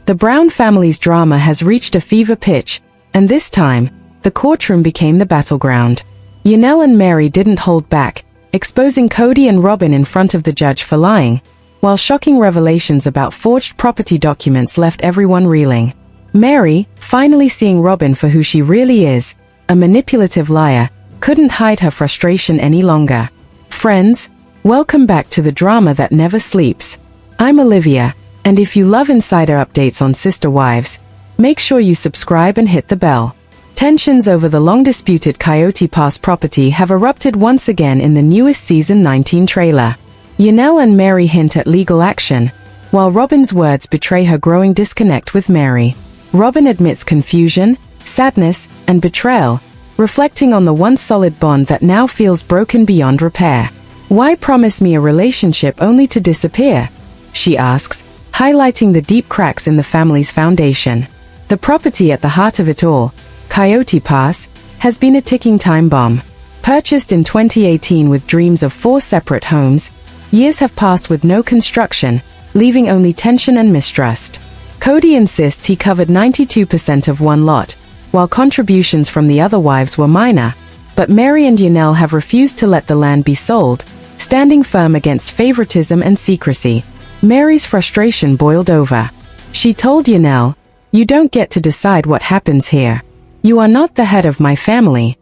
The Brown family's drama has reached a fever pitch, and this time, the courtroom became the battleground. Janelle and Meri didn't hold back, exposing Kody and Robyn in front of the judge for lying, while shocking revelations about forged property documents left everyone reeling. Meri, finally seeing Robyn for who she really is, a manipulative liar, couldn't hide her frustration any longer. Friends, welcome back to the drama that never sleeps. I'm Olivia, and if you love insider updates on Sister Wives, make sure you subscribe and hit the bell. Tensions over the long-disputed Coyote Pass property have erupted once again in the newest Season 19 trailer. Janelle and Meri hint at legal action, while Robyn's words betray her growing disconnect with Meri. Robyn admits confusion, sadness, and betrayal, reflecting on the once solid bond that now feels broken beyond repair. "Why promise me a relationship only to disappear?" she asks, highlighting the deep cracks in the family's foundation. The property at the heart of it all, Coyote Pass, has been a ticking time bomb. Purchased in 2018 with dreams of 4 separate homes, years have passed with no construction, leaving only tension and mistrust. Kody insists he covered 92% of one lot, while contributions from the other wives were minor, but Meri and Janelle have refused to let the land be sold, standing firm against favoritism and secrecy. Meri's frustration boiled over. She told Janelle, "You don't get to decide what happens here. You are not the head of my family."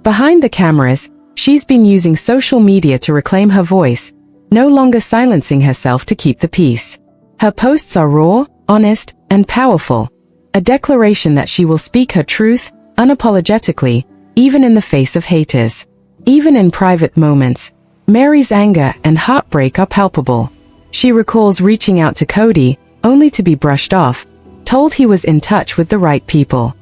Behind the cameras, she's been using social media to reclaim her voice, no longer silencing herself to keep the peace. Her posts are raw, honest, and powerful, a declaration that she will speak her truth, unapologetically, even in the face of haters. Even in private moments, Meri's anger and heartbreak are palpable. She recalls reaching out to Kody, only to be brushed off, told he was in touch with the right people.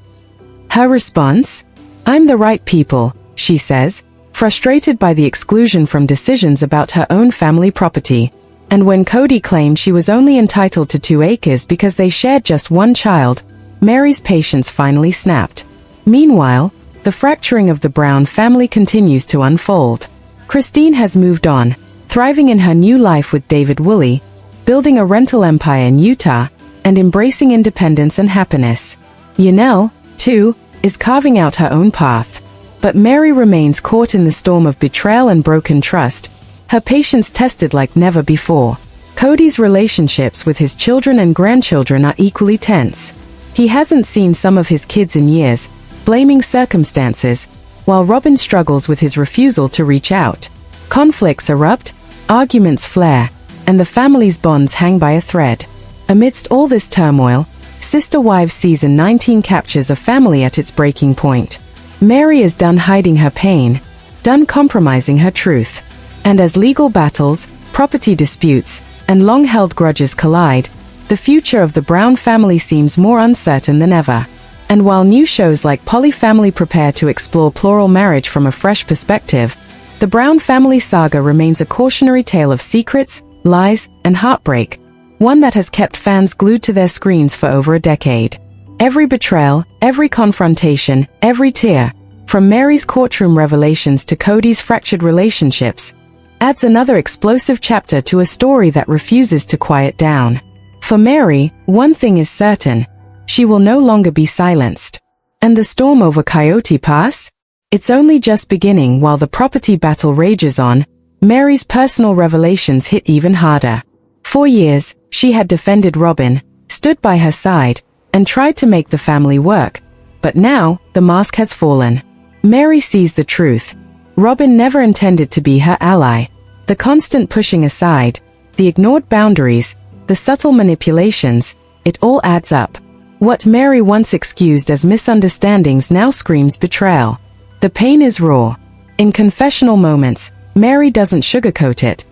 Her response? "I'm the right people," she says, frustrated by the exclusion from decisions about her own family property. And when Kody claimed she was only entitled to 2 acres because they shared just one child, Meri's patience finally snapped. Meanwhile, the fracturing of the Brown family continues to unfold. Christine has moved on, thriving in her new life with David Woolley, building a rental empire in Utah, and embracing independence and happiness. Janelle, too, is carving out her own path. But Meri remains caught in the storm of betrayal and broken trust, her patience tested like never before. Kody's relationships with his children and grandchildren are equally tense. He hasn't seen some of his kids in years, blaming circumstances, while Robyn struggles with his refusal to reach out. Conflicts erupt, arguments flare, and the family's bonds hang by a thread. Amidst all this turmoil, Sister Wives Season 19 captures a family at its breaking point. Meri is done hiding her pain, done compromising her truth. And as legal battles, property disputes, and long-held grudges collide, the future of the Brown family seems more uncertain than ever. And while new shows like Polyfamily prepare to explore plural marriage from a fresh perspective, the Brown family saga remains a cautionary tale of secrets, lies, and heartbreak, one that has kept fans glued to their screens for over a decade. Every betrayal, every confrontation, every tear, from Meri's courtroom revelations to Kody's fractured relationships, adds another explosive chapter to a story that refuses to quiet down. For Meri, one thing is certain: she will no longer be silenced. And the storm over Coyote Pass? It's only just beginning. While the property battle rages on, Meri's personal revelations hit even harder. For years, she had defended Robyn, stood by her side, and tried to make the family work. But now, the mask has fallen. Meri sees the truth. Robyn never intended to be her ally. The constant pushing aside, the ignored boundaries, the subtle manipulations, it all adds up. What Meri once excused as misunderstandings now screams betrayal. The pain is raw. In confessional moments, Meri doesn't sugarcoat it.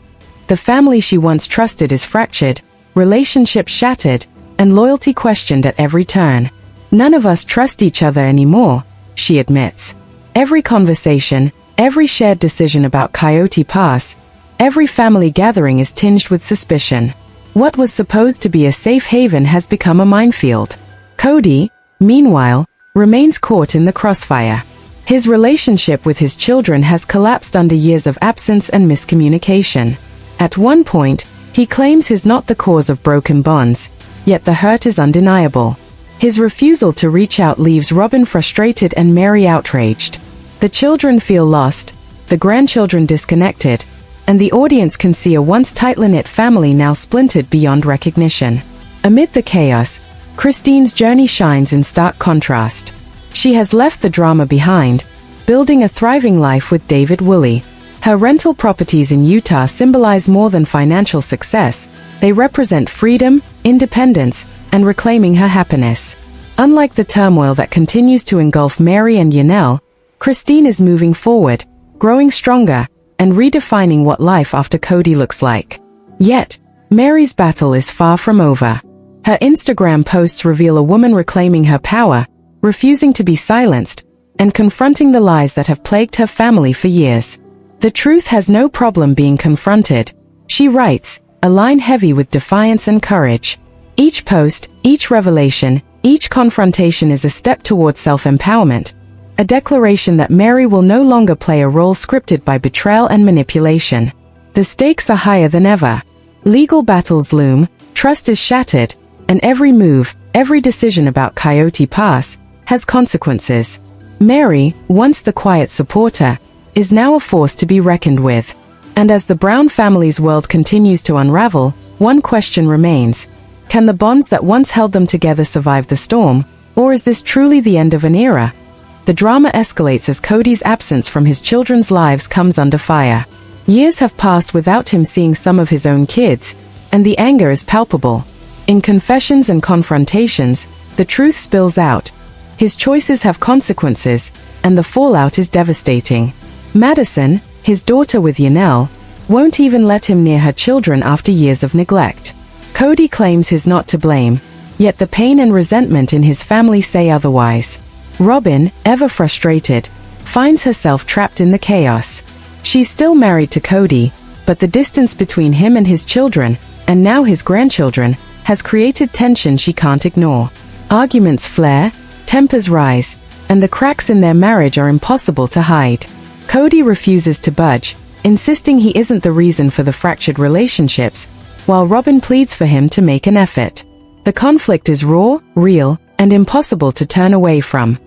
The family she once trusted is fractured, relationships shattered, and loyalty questioned at every turn. "None of us trust each other anymore," she admits. Every conversation, every shared decision about Coyote Pass, every family gathering is tinged with suspicion. What was supposed to be a safe haven has become a minefield. Kody, meanwhile, remains caught in the crossfire. His relationship with his children has collapsed under years of absence and miscommunication. At one point, he claims he's not the cause of broken bonds, yet the hurt is undeniable. His refusal to reach out leaves Robyn frustrated and Meri outraged. The children feel lost, the grandchildren disconnected, and the audience can see a once tightly knit family now splintered beyond recognition. Amid the chaos, Christine's journey shines in stark contrast. She has left the drama behind, building a thriving life with David Woolley. Her rental properties in Utah symbolize more than financial success. They represent freedom, independence, and reclaiming her happiness. Unlike the turmoil that continues to engulf Meri and Janelle, Christine is moving forward, growing stronger, and redefining what life after Kody looks like. Yet, Meri's battle is far from over. Her Instagram posts reveal a woman reclaiming her power, refusing to be silenced, and confronting the lies that have plagued her family for years. The truth has no problem being confronted, she writes, a line heavy with defiance and courage. Each post, each revelation, each confrontation is a step towards self-empowerment, a declaration that Meri will no longer play a role scripted by betrayal and manipulation. The stakes are higher than ever. Legal battles loom, trust is shattered, and every move, every decision about Coyote Pass, has consequences. Meri, once the quiet supporter, is now a force to be reckoned with. And as the Brown family's world continues to unravel, one question remains. Can the bonds that once held them together survive the storm, or is this truly the end of an era? The drama escalates as Kody's absence from his children's lives comes under fire. Years have passed without him seeing some of his own kids, and the anger is palpable. In confessions and confrontations, the truth spills out. His choices have consequences, and the fallout is devastating. Madison, his daughter with Janelle, won't even let him near her children after years of neglect. Kody claims he's not to blame, yet the pain and resentment in his family say otherwise. Robyn, ever frustrated, finds herself trapped in the chaos. She's still married to Kody, but the distance between him and his children, and now his grandchildren, has created tension she can't ignore. Arguments flare, tempers rise, and the cracks in their marriage are impossible to hide. Kody refuses to budge, insisting he isn't the reason for the fractured relationships, while Robyn pleads for him to make an effort. The conflict is raw, real, and impossible to turn away from.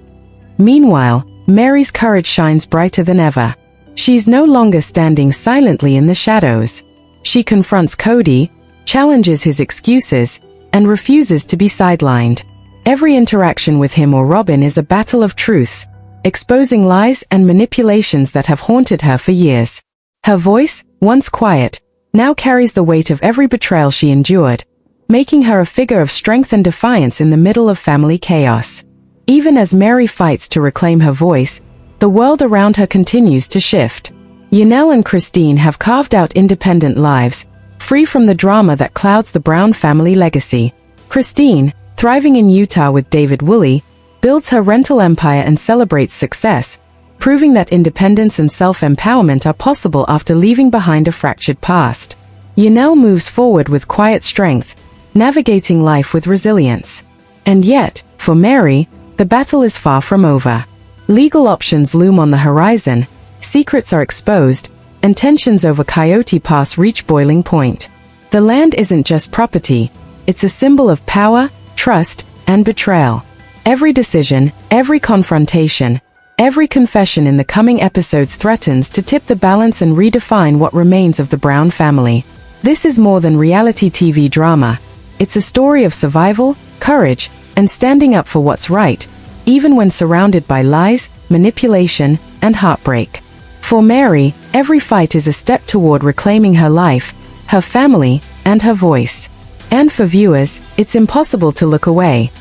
Meanwhile, Meri's courage shines brighter than ever. She's no longer standing silently in the shadows. She confronts Kody, challenges his excuses, and refuses to be sidelined. Every interaction with him or Robyn is a battle of truths, exposing lies and manipulations that have haunted her for years. Her voice, once quiet, now carries the weight of every betrayal she endured, making her a figure of strength and defiance in the middle of family chaos. Even as Meri fights to reclaim her voice, the world around her continues to shift. Janelle and Christine have carved out independent lives, free from the drama that clouds the Brown family legacy. Christine, thriving in Utah with David Woolley, builds her rental empire and celebrates success, proving that independence and self-empowerment are possible after leaving behind a fractured past. Janelle moves forward with quiet strength, navigating life with resilience. And yet, for Meri, the battle is far from over. Legal options loom on the horizon, secrets are exposed, and tensions over Coyote Pass reach boiling point. The land isn't just property, it's a symbol of power, trust, and betrayal. Every decision, every confrontation, every confession in the coming episodes threatens to tip the balance and redefine what remains of the Brown family. This is more than reality TV drama. It's a story of survival, courage, and standing up for what's right, even when surrounded by lies, manipulation, and heartbreak. For Meri, every fight is a step toward reclaiming her life, her family, and her voice. And for viewers, it's impossible to look away.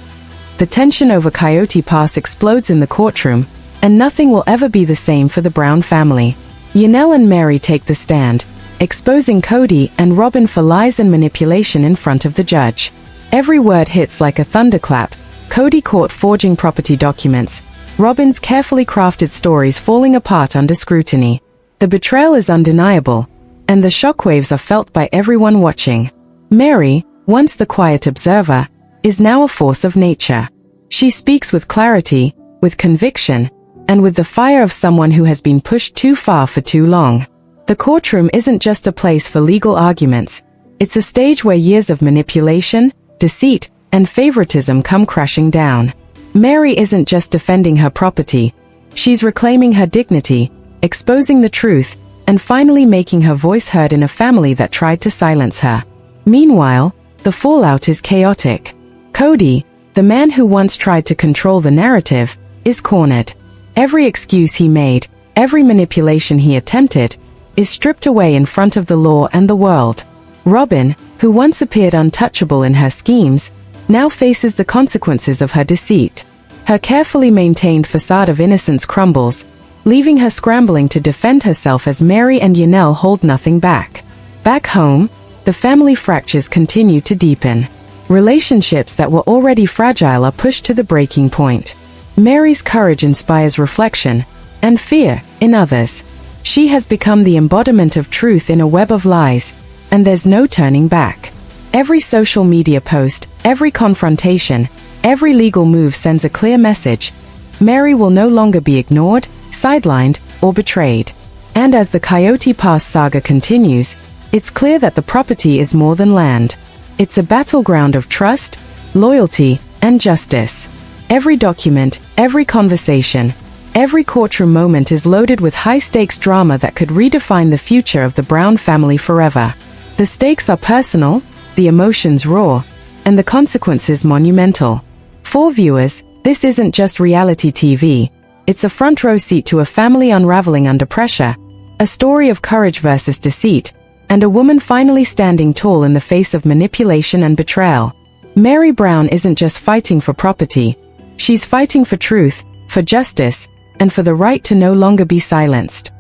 The tension over Coyote Pass explodes in the courtroom, and nothing will ever be the same for the Brown family. Janelle and Meri take the stand, exposing Kody and Robyn for lies and manipulation in front of the judge. Every word hits like a thunderclap, Kody caught forging property documents, Robyn's carefully crafted stories falling apart under scrutiny. The betrayal is undeniable, and the shockwaves are felt by everyone watching. Meri, once the quiet observer, is now a force of nature. She speaks with clarity, with conviction, and with the fire of someone who has been pushed too far for too long. The courtroom isn't just a place for legal arguments, it's a stage where years of manipulation, deceit, and favoritism come crashing down. Meri isn't just defending her property. She's reclaiming her dignity, exposing the truth, and finally making her voice heard in a family that tried to silence her. Meanwhile, the fallout is chaotic. Kody, the man who once tried to control the narrative, is cornered. Every excuse he made, every manipulation he attempted, is stripped away in front of the law and the world. Robyn, who once appeared untouchable in her schemes, now faces the consequences of her deceit. Her carefully maintained facade of innocence crumbles, leaving her scrambling to defend herself as Meri and Janelle hold nothing back. Back home, the family fractures continue to deepen. Relationships that were already fragile are pushed to the breaking point. Meri's courage inspires reflection and fear in others. She has become the embodiment of truth in a web of lies, and there's no turning back. Every social media post, every confrontation, every legal move sends a clear message. Meri will no longer be ignored, sidelined, or betrayed. And as the Coyote Pass saga continues, it's clear that the property is more than land. It's a battleground of trust, loyalty, and justice. Every document, every conversation, every courtroom moment is loaded with high-stakes drama that could redefine the future of the Brown family forever. The stakes are personal, the emotions raw, and the consequences monumental. For viewers, this isn't just reality TV. It's a front-row seat to a family unraveling under pressure, a story of courage versus deceit, and a woman finally standing tall in the face of manipulation and betrayal. Meri Brown isn't just fighting for property. She's fighting for truth, for justice, and for the right to no longer be silenced.